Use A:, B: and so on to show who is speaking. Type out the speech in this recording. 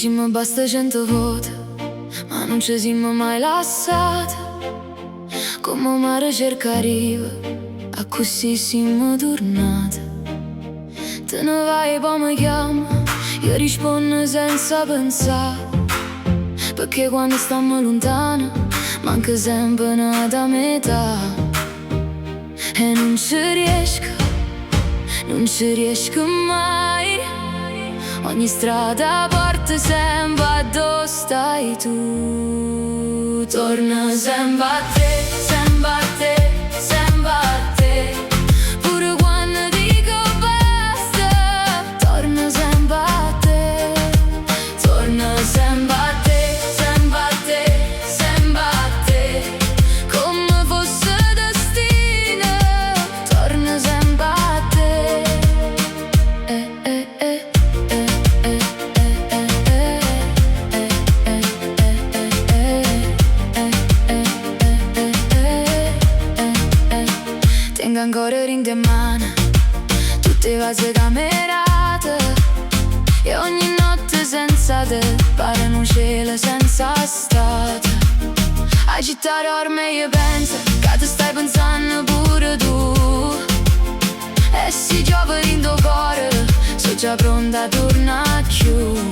A: Dici mă basta gente vuota, ma non ci siamo mai lasciati. Come mare cerca riva, a così siamo tornati. Te ne vai e poi mi chiama, io rispondo senza pensare. Perché quando stiamo lontani, manca sempre una da metà. E non ci riesco mai. Ogni strada porta sempre a dove stai tu. Torna sempre a te, sempre a te, sempre a te. Pure quando dico basta, torna sempre a te. Torna sempre a te, sempre a te, sempre a te. Come fosse destino, torna sempre a te. Tengo ancora ring di mano, tutte vase camerate. E ogni notte senza te pare un cielo senza state. A città dorme io penso che ti stai pensando pure tu. E si giova in tuo cuore, sono già pronta a tornare giù.